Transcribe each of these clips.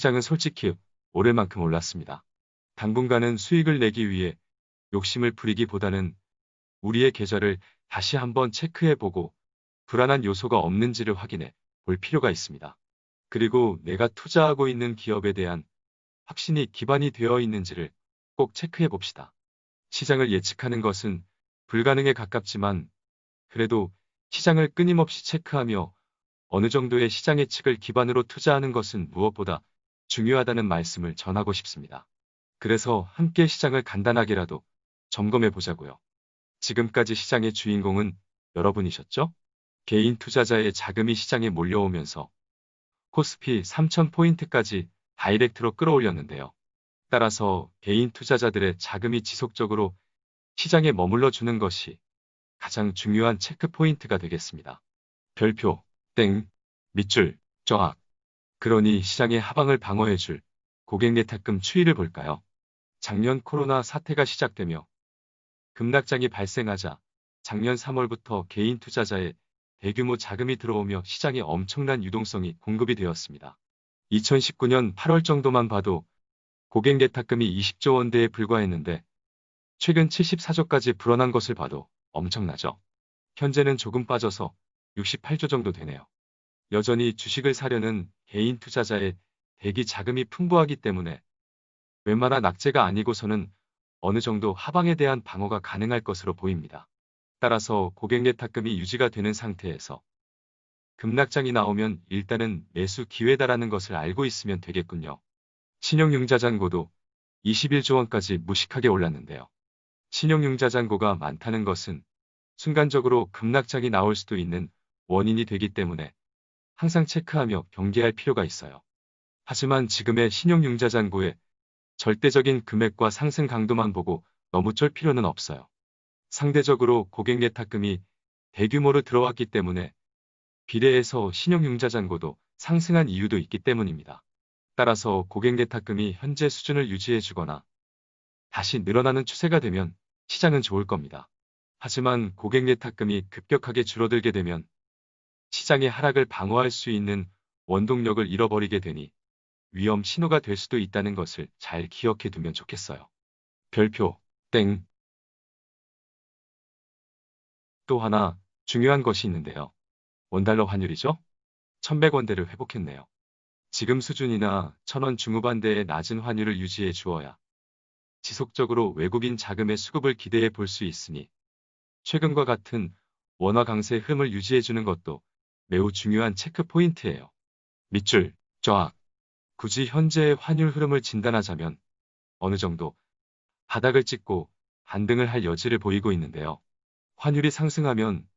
시장은 솔직히 오를 만큼 올랐습니다. 당분간은 수익을 내기 위해 욕심을 부리기보다는 우리의 계좌를 다시 한번 체크해보고 불안한 요소가 없는지를 확인해 볼 필요가 있습니다. 그리고 내가 투자하고 있는 기업에 대한 확신이 기반이 되어 있는지를 꼭 체크해 봅시다. 시장을 예측하는 것은 불가능에 가깝지만 그래도 시장을 끊임없이 체크하며 어느 정도의 시장 예측을 기반으로 투자하는 것은 무엇보다 중요하다는 말씀을 전하고 싶습니다. 그래서 함께 시장을 간단하게라도 점검해 보자고요. 지금까지 시장의 주인공은 여러분이셨죠? 개인 투자자의 자금이 시장에 몰려오면서 코스피 3000포인트까지 다이렉트로 끌어올렸는데요. 따라서 개인 투자자들의 자금이 지속적으로 시장에 머물러 주는 것이 가장 중요한 체크 포인트가 되겠습니다. 별표, 땡, 밑줄, 정악. 그러니 시장의 하방을 방어해줄 고객 예탁금 추이를 볼까요? 작년 코로나 사태가 시작되며 급락장이 발생하자 작년 3월부터 개인 투자자의 대규모 자금이 들어오며 시장에 엄청난 유동성이 공급이 되었습니다. 2019년 8월 정도만 봐도 고객 예탁금이 20조 원대에 불과했는데 최근 74조까지 불어난 것을 봐도 엄청나죠. 현재는 조금 빠져서 68조 정도 되네요. 여전히 주식을 사려는 개인 투자자의 대기 자금이 풍부하기 때문에 웬만한 악재가 아니고서는 어느 정도 하방에 대한 방어가 가능할 것으로 보입니다. 따라서 고객 예탁금이 유지가 되는 상태에서 급락장이 나오면 일단은 매수 기회다라는 것을 알고 있으면 되겠군요. 신용융자 잔고도 21조 원까지 무식하게 올랐는데요. 신용융자 잔고가 많다는 것은 순간적으로 급락장이 나올 수도 있는 원인이 되기 때문에 항상 체크하며 경계할 필요가 있어요. 하지만 지금의 신용융자 잔고의 절대적인 금액과 상승 강도만 보고 너무 쫄 필요는 없어요. 상대적으로 고객 예탁금이 대규모로 들어왔기 때문에 비례해서 신용융자 잔고도 상승한 이유도 있기 때문입니다. 따라서 고객 예탁금이 현재 수준을 유지해주거나 다시 늘어나는 추세가 되면 시장은 좋을 겁니다. 하지만 고객 예탁금이 급격하게 줄어들게 되면 시장의 하락을 방어할 수 있는 원동력을 잃어버리게 되니 위험 신호가 될 수도 있다는 것을 잘 기억해 두면 좋겠어요. 별표, 땡. 또 하나 중요한 것이 있는데요. 원달러 환율이죠? 1100원대를 회복했네요. 지금 수준이나 1000원 중후반대의 낮은 환율을 유지해 주어야 지속적으로 외국인 자금의 수급을 기대해 볼 수 있으니 최근과 같은 원화 강세 흐름을 유지해 주는 것도 매우 중요한 체크 포인트예요. 밑줄, 정악. 굳이 현재의 환율 흐름을 진단하자면 어느 정도 바닥을 찍고 반등을 할 여지를 보이고 있는데요. 환율이 상승하면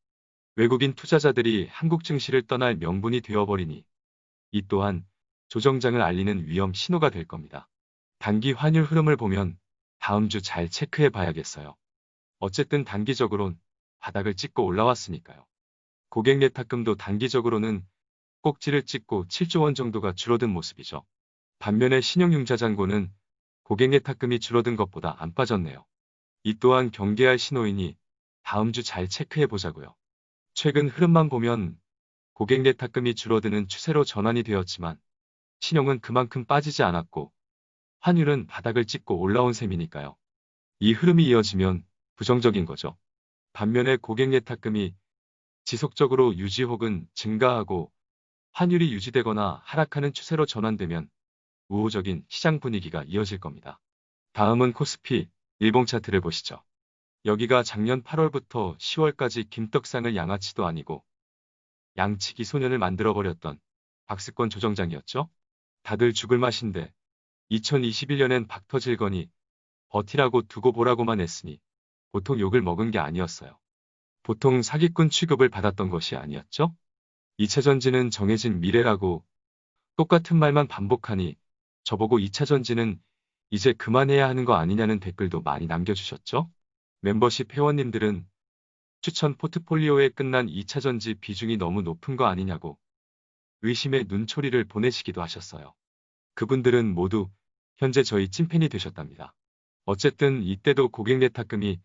외국인 투자자들이 한국 증시를 떠날 명분이 되어버리니 이 또한 조정장을 알리는 위험 신호가 될 겁니다. 단기 환율 흐름을 보면 다음 주 잘 체크해 봐야겠어요. 어쨌든 단기적으론 바닥을 찍고 올라왔으니까요. 고객 예탁금도 단기적으로는 꼭지를 찍고 7조 원 정도가 줄어든 모습이죠. 반면에 신용융자 잔고는 고객 예탁금이 줄어든 것보다 안 빠졌네요. 이 또한 경계할 신호이니 다음 주 잘 체크해 보자고요. 최근 흐름만 보면 고객 예탁금이 줄어드는 추세로 전환이 되었지만 신용은 그만큼 빠지지 않았고 환율은 바닥을 찍고 올라온 셈이니까요. 이 흐름이 이어지면 부정적인 거죠. 반면에 고객 예탁금이 지속적으로 유지 혹은 증가하고 환율이 유지되거나 하락하는 추세로 전환되면 우호적인 시장 분위기가 이어질 겁니다. 다음은 코스피 일봉 차트를 보시죠. 여기가 작년 8월부터 10월까지 김떡상을 양아치도 아니고 양치기 소년을 만들어버렸던 박스권 조정장이었죠. 다들 죽을 맛인데 2021년엔 박 터질거니 버티라고 두고 보라고만 했으니 보통 욕을 먹은 게 아니었어요. 보통 사기꾼 취급을 받았던 것이 아니었죠. 2차 전지는 정해진 미래라고 똑같은 말만 반복하니 저보고 2차 전지는 이제 그만해야 하는 거 아니냐는 댓글도 많이 남겨주셨죠. 멤버십 회원님들은 추천 포트폴리오에 끝난 2차 전지 비중이 너무 높은 거 아니냐고 의심의 눈초리를 보내시기도 하셨어요. 그분들은 모두 현재 저희 찐팬이 되셨답니다. 어쨌든 이때도 고객 예탁금이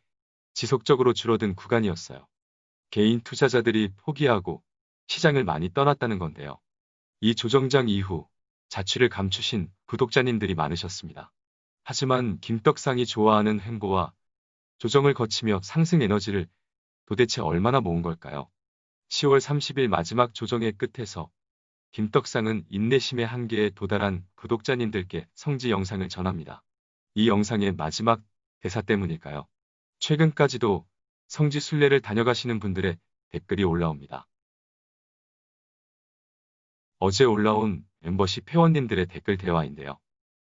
지속적으로 줄어든 구간이었어요. 개인 투자자들이 포기하고 시장을 많이 떠났다는 건데요. 이 조정장 이후 자취를 감추신 구독자님들이 많으셨습니다. 하지만 김떡상이 좋아하는 횡보와 조정을 거치며 상승 에너지를 도대체 얼마나 모은 걸까요? 10월 30일 마지막 조정의 끝에서 김떡상은 인내심의 한계에 도달한 구독자님들께 성지 영상을 전합니다. 이 영상의 마지막 대사 때문일까요? 최근까지도 성지 순례를 다녀가시는 분들의 댓글이 올라옵니다. 어제 올라온 멤버십 회원님들의 댓글 대화인데요.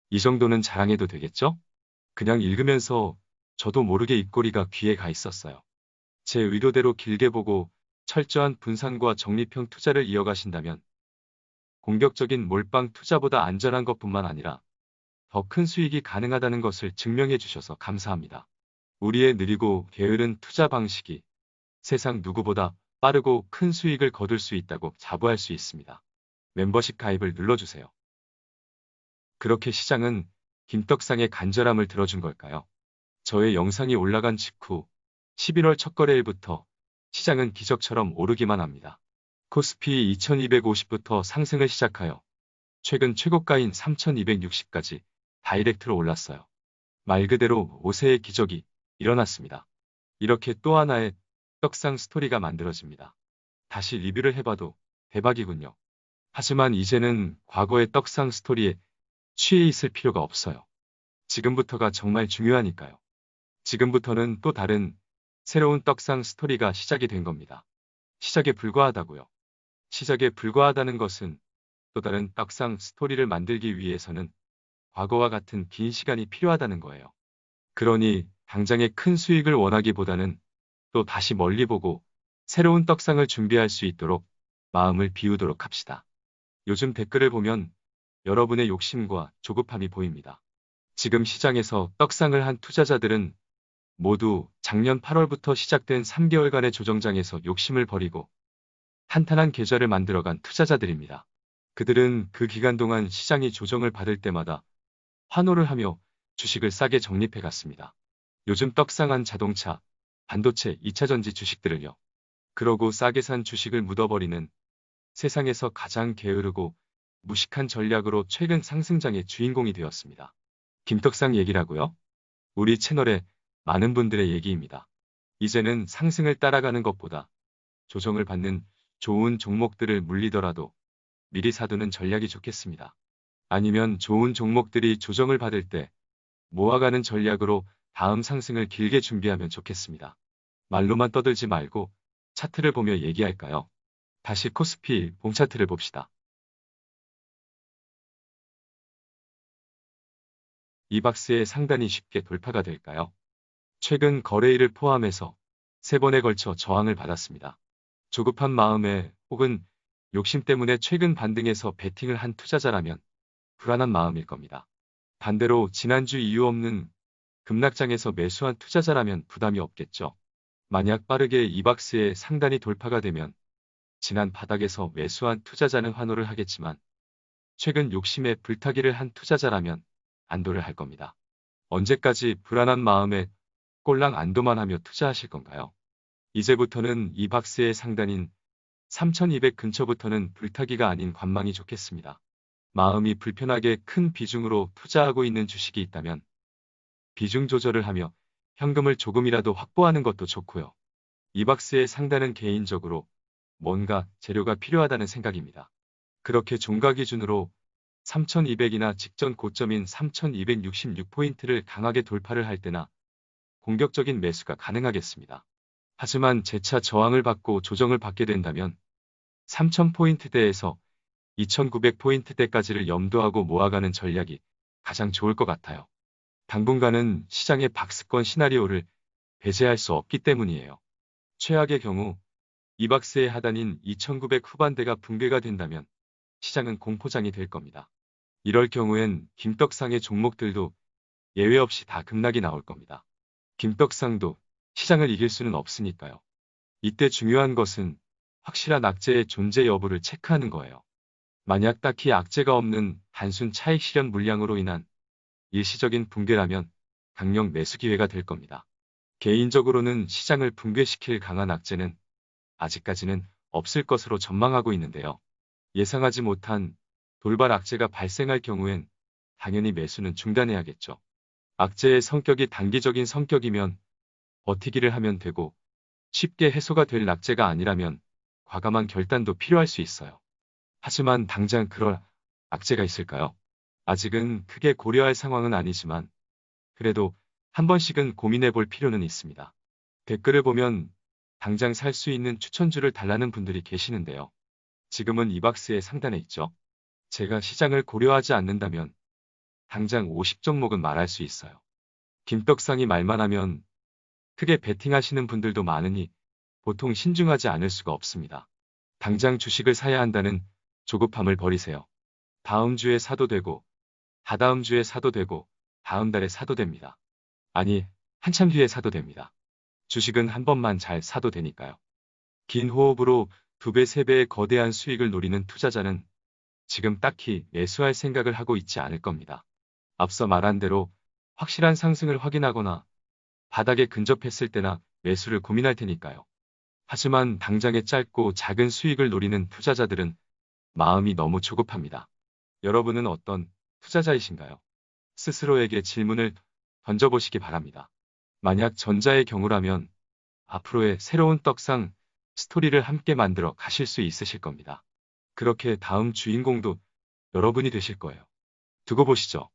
이 정도는 자랑해도 되겠죠? 그냥 읽으면서 저도 모르게 입꼬리가 귀에 가 있었어요. 제 의도대로 길게 보고 철저한 분산과 적립형 투자를 이어가신다면 공격적인 몰빵 투자보다 안전한 것뿐만 아니라 더 큰 수익이 가능하다는 것을 증명해 주셔서 감사합니다. 우리의 느리고 게으른 투자 방식이 세상 누구보다 빠르고 큰 수익을 거둘 수 있다고 자부할 수 있습니다. 멤버십 가입을 눌러주세요. 그렇게 시장은 김떡상의 간절함을 들어준 걸까요? 저의 영상이 올라간 직후 11월 첫 거래일부터 시장은 기적처럼 오르기만 합니다. 코스피 2250부터 상승을 시작하여 최근 최고가인 3260까지 다이렉트로 올랐어요. 말 그대로 5세의 기적이 일어났습니다. 이렇게 또 하나의 떡상 스토리가 만들어집니다. 다시 리뷰를 해봐도 대박이군요. 하지만 이제는 과거의 떡상 스토리에 취해 있을 필요가 없어요. 지금부터가 정말 중요하니까요. 지금부터는 또 다른 새로운 떡상 스토리가 시작이 된 겁니다. 시작에 불과하다고요. 시작에 불과하다는 것은 또 다른 떡상 스토리를 만들기 위해서는 과거와 같은 긴 시간이 필요하다는 거예요. 그러니 당장의 큰 수익을 원하기보다는 또 다시 멀리 보고 새로운 떡상을 준비할 수 있도록 마음을 비우도록 합시다. 요즘 댓글을 보면 여러분의 욕심과 조급함이 보입니다. 지금 시장에서 떡상을 한 투자자들은 모두 작년 8월부터 시작된 3개월간의 조정장에서 욕심을 버리고 탄탄한 계좌를 만들어간 투자자들입니다. 그들은 그 기간 동안 시장이 조정을 받을 때마다 환호를 하며 주식을 싸게 적립해 갔습니다. 요즘 떡상한 자동차, 반도체, 2차전지 주식들을요. 그러고 싸게 산 주식을 묻어버리는 세상에서 가장 게으르고 무식한 전략으로 최근 상승장의 주인공이 되었습니다. 김떡상 얘기라고요? 우리 채널의 많은 분들의 얘기입니다. 이제는 상승을 따라가는 것보다 조정을 받는 좋은 종목들을 물리더라도 미리 사두는 전략이 좋겠습니다. 아니면 좋은 종목들이 조정을 받을 때 모아가는 전략으로 다음 상승을 길게 준비하면 좋겠습니다. 말로만 떠들지 말고 차트를 보며 얘기할까요? 다시 코스피 봄 차트를 봅시다. 이 박스의 상단이 쉽게 돌파가 될까요? 최근 거래일을 포함해서 3번에 걸쳐 저항을 받았습니다. 조급한 마음에 혹은 욕심 때문에 최근 반등에서 베팅을 한 투자자라면 불안한 마음일 겁니다. 반대로 지난주 이유 없는 급락장에서 매수한 투자자라면 부담이 없겠죠. 만약 빠르게 이 박스의 상단이 돌파가 되면 지난 바닥에서 매수한 투자자는 환호를 하겠지만 최근 욕심에 불타기를 한 투자자라면 안도를 할 겁니다. 언제까지 불안한 마음에 꼴랑 안도만 하며 투자하실 건가요? 이제부터는 이 박스의 상단인 3200 근처부터는 불타기가 아닌 관망이 좋겠습니다. 마음이 불편하게 큰 비중으로 투자하고 있는 주식이 있다면 비중 조절을 하며 현금을 조금이라도 확보하는 것도 좋고요. 이 박스의 상단은 개인적으로 뭔가 재료가 필요하다는 생각입니다. 그렇게 종가 기준으로 3200이나 직전 고점인 3266포인트를 강하게 돌파를 할 때나 공격적인 매수가 가능하겠습니다. 하지만 재차 저항을 받고 조정을 받게 된다면 3000포인트대에서 2900포인트대까지를 염두하고 모아가는 전략이 가장 좋을 것 같아요. 당분간은 시장의 박스권 시나리오를 배제할 수 없기 때문이에요. 최악의 경우 이 박스의 하단인 2900 후반대가 붕괴가 된다면 시장은 공포장이 될 겁니다. 이럴 경우엔 김떡상의 종목들도 예외 없이 다 급락이 나올 겁니다. 김떡상도 시장을 이길 수는 없으니까요. 이때 중요한 것은 확실한 악재의 존재 여부를 체크하는 거예요. 만약 딱히 악재가 없는 단순 차익 실현 물량으로 인한 일시적인 붕괴라면 강력 매수 기회가 될 겁니다. 개인적으로는 시장을 붕괴시킬 강한 악재는 아직까지는 없을 것으로 전망하고 있는데요. 예상하지 못한 돌발 악재가 발생할 경우엔 당연히 매수는 중단해야겠죠. 악재의 성격이 단기적인 성격이면 버티기를 하면 되고 쉽게 해소가 될 악재가 아니라면 과감한 결단도 필요할 수 있어요. 하지만 당장 그럴 악재가 있을까요? 아직은 크게 고려할 상황은 아니지만 그래도 한 번씩은 고민해 볼 필요는 있습니다. 댓글을 보면 당장 살 수 있는 추천주를 달라는 분들이 계시는데요. 지금은 이 박스의 상단에 있죠. 제가 시장을 고려하지 않는다면 당장 50종목은 말할 수 있어요. 김떡상이 말만 하면 크게 베팅하시는 분들도 많으니 보통 신중하지 않을 수가 없습니다. 당장 주식을 사야 한다는 조급함을 버리세요. 다음 주에 사도 되고, 다다음 주에 사도 되고, 다음 달에 사도 됩니다. 아니, 한참 뒤에 사도 됩니다. 주식은 한 번만 잘 사도 되니까요. 긴 호흡으로 2배, 3배의 거대한 수익을 노리는 투자자는 지금 딱히 매수할 생각을 하고 있지 않을 겁니다. 앞서 말한 대로 확실한 상승을 확인하거나 바닥에 근접했을 때나 매수를 고민할 테니까요. 하지만 당장의 짧고 작은 수익을 노리는 투자자들은 마음이 너무 조급합니다. 여러분은 어떤 투자자이신가요? 스스로에게 질문을 던져보시기 바랍니다. 만약 전자의 경우라면 앞으로의 새로운 떡상 스토리를 함께 만들어 가실 수 있으실 겁니다. 그렇게 다음 주인공도 여러분이 되실 거예요. 두고 보시죠.